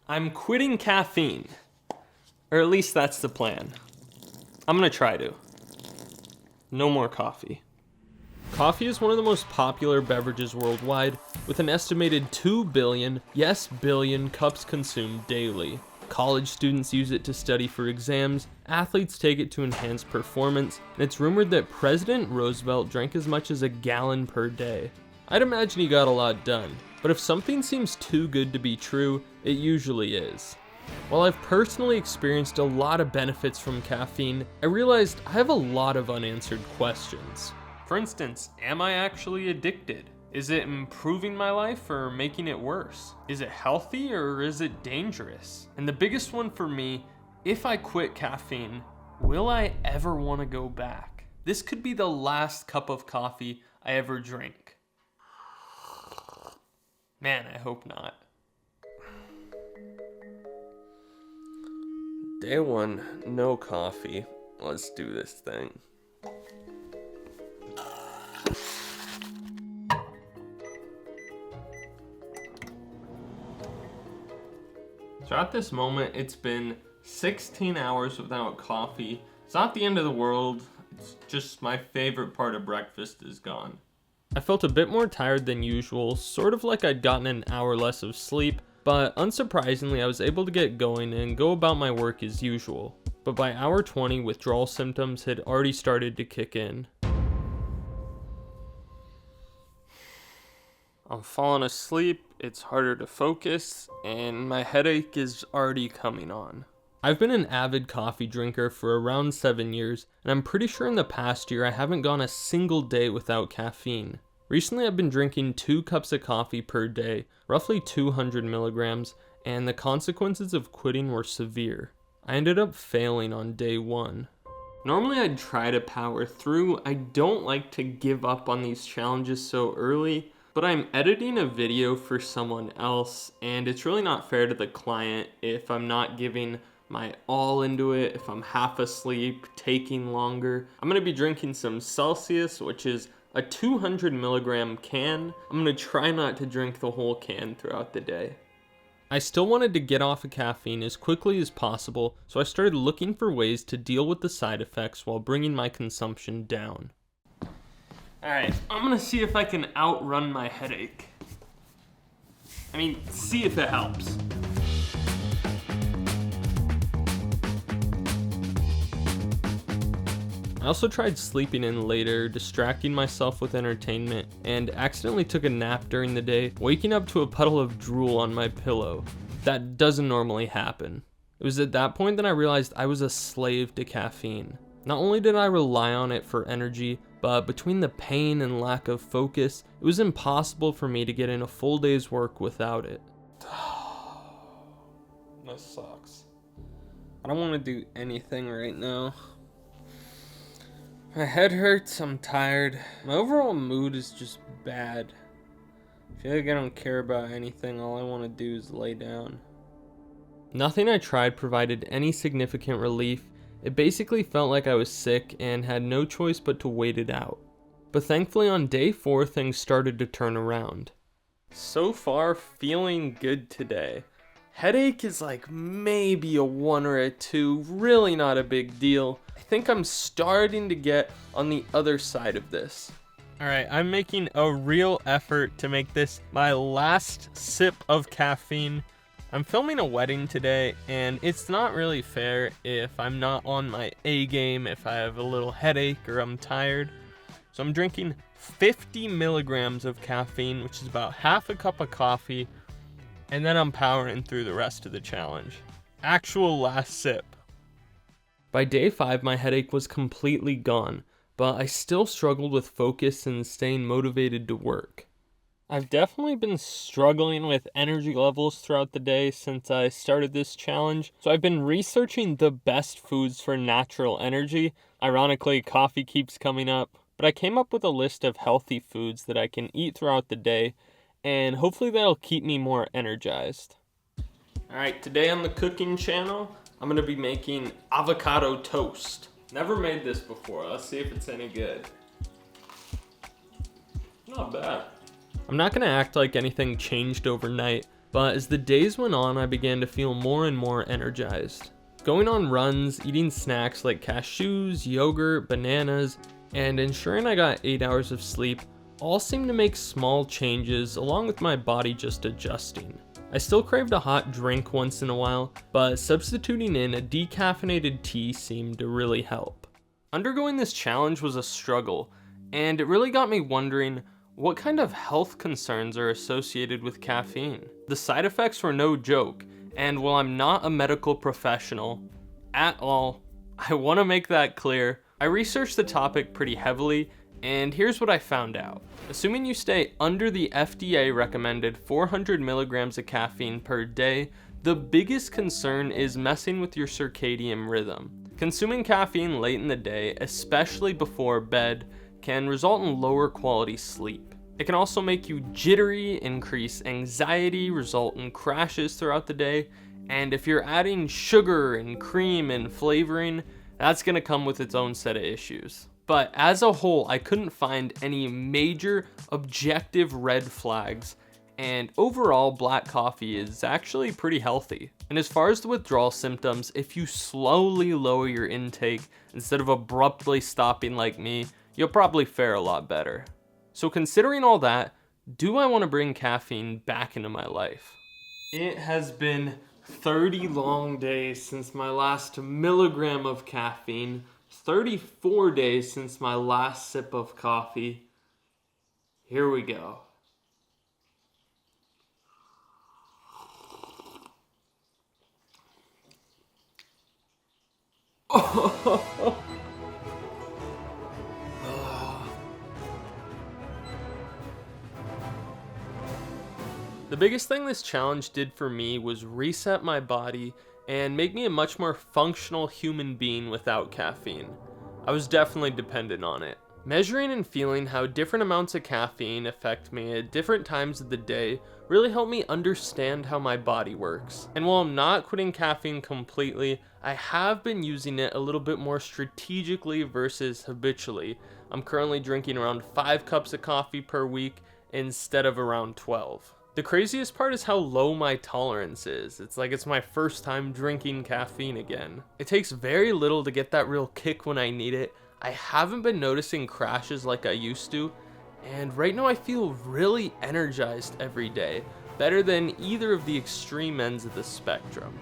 I'm quitting caffeine. Or at least that's the plan. I'm gonna try to. No more coffee. Coffee is one of the most popular beverages worldwide, with an estimated 2 billion, yes billion, cups consumed daily. College students use it to study for exams, athletes take it to enhance performance, and it's rumored that President Roosevelt drank as much as a gallon per day. I'd imagine he got a lot done, but if something seems too good to be true, it usually is. While I've personally experienced a lot of benefits from caffeine, I realized I have a lot of unanswered questions. For instance, am I actually addicted? Is it improving my life or making it worse? Is it healthy or is it dangerous? And the biggest one for me, if I quit caffeine, will I ever want to go back? This could be the last cup of coffee I ever drink. Man, I hope not. Day 1, no coffee. Let's do this thing. So at this moment, it's been 16 hours without coffee. It's not the end of the world. It's just my favorite part of breakfast is gone. I felt a bit more tired than usual, sort of like I'd gotten an hour less of sleep, but unsurprisingly, I was able to get going and go about my work as usual. But by hour 20, withdrawal symptoms had already started to kick in. I'm falling asleep, it's harder to focus, and my headache is already coming on. I've been an avid coffee drinker for around 7 years, and I'm pretty sure in the past year I haven't gone a single day without caffeine. Recently I've been drinking 2 cups of coffee per day, roughly 200 milligrams, and the consequences of quitting were severe. I ended up failing on day 1. Normally I'd try to power through. I don't like to give up on these challenges so early, but I'm editing a video for someone else, and it's really not fair to the client if I'm not giving my all into it, if I'm half asleep, taking longer. I'm gonna be drinking some Celsius, which is a 200 milligram can. I'm gonna try not to drink the whole can throughout the day. I still wanted to get off of caffeine as quickly as possible, so I started looking for ways to deal with the side effects while bringing my consumption down. Alright, I'm gonna see if I can outrun my headache. See if it helps. I also tried sleeping in later, distracting myself with entertainment, and accidentally took a nap during the day, waking up to a puddle of drool on my pillow. That doesn't normally happen. It was at that point that I realized I was a slave to caffeine. Not only did I rely on it for energy, but between the pain and lack of focus, it was impossible for me to get in a full day's work without it. This sucks. I don't want to do anything right now. My head hurts, I'm tired. My overall mood is just bad. I feel like I don't care about anything, all I want to do is lay down. Nothing I tried provided any significant relief. It basically felt like I was sick and had no choice but to wait it out. But thankfully on day 4 things started to turn around. So far, feeling good today. Headache is like maybe a 1 or a 2, really not a big deal. I think I'm starting to get on the other side of this. Alright, I'm making a real effort to make this my last sip of caffeine. I'm filming a wedding today, and it's not really fair if I'm not on my A game, if I have a little headache or I'm tired. So I'm drinking 50 milligrams of caffeine, which is about half a cup of coffee, and then I'm powering through the rest of the challenge. Actual last sip. By day 5, my headache was completely gone, but I still struggled with focus and staying motivated to work. I've definitely been struggling with energy levels throughout the day since I started this challenge, so I've been researching the best foods for natural energy. Ironically, coffee keeps coming up, but I came up with a list of healthy foods that I can eat throughout the day, and hopefully that'll keep me more energized. Alright, today on the cooking channel, I'm going to be making avocado toast. Never made this before, let's see if it's any good. Not bad. I'm not going to act like anything changed overnight, But as the days went on, I began to feel more and more energized. Going on runs, eating snacks like cashews, yogurt, bananas, and ensuring I got 8 hours of sleep all seemed to make small changes along with my body just adjusting. I still craved a hot drink once in a while, but substituting in a decaffeinated tea seemed to really help. Undergoing this challenge was a struggle, and it really got me wondering what kind of health concerns are associated with caffeine. The side effects were no joke, and while I'm not a medical professional at all, I want to make that clear. I researched the topic pretty heavily, and here's what I found out. Assuming you stay under the FDA recommended 400 milligrams of caffeine per day, the biggest concern is messing with your circadian rhythm. Consuming caffeine late in the day, especially before bed, can result in lower quality sleep. It can also make you jittery, increase anxiety, result in crashes throughout the day, and if you're adding sugar and cream and flavoring, that's going to come with its own set of issues. But as a whole, I couldn't find any major objective red flags, and overall black coffee is actually pretty healthy. And as far as the withdrawal symptoms, if you slowly lower your intake instead of abruptly stopping like me, you'll probably fare a lot better. So considering all that, do I want to bring caffeine back into my life? It has been 30 long days since my last milligram of caffeine, 34 days since my last sip of coffee. Here we go. The biggest thing this challenge did for me was reset my body and make me a much more functional human being without caffeine. I was definitely dependent on it. Measuring and feeling how different amounts of caffeine affect me at different times of the day really helped me understand how my body works. And while I'm not quitting caffeine completely, I have been using it a little bit more strategically versus habitually. I'm currently drinking around 5 cups of coffee per week instead of around 12. The craziest part is how low my tolerance is. It's like it's my first time drinking caffeine again. It takes very little to get that real kick when I need it. I haven't been noticing crashes like I used to, and right now I feel really energized every day, better than either of the extreme ends of the spectrum.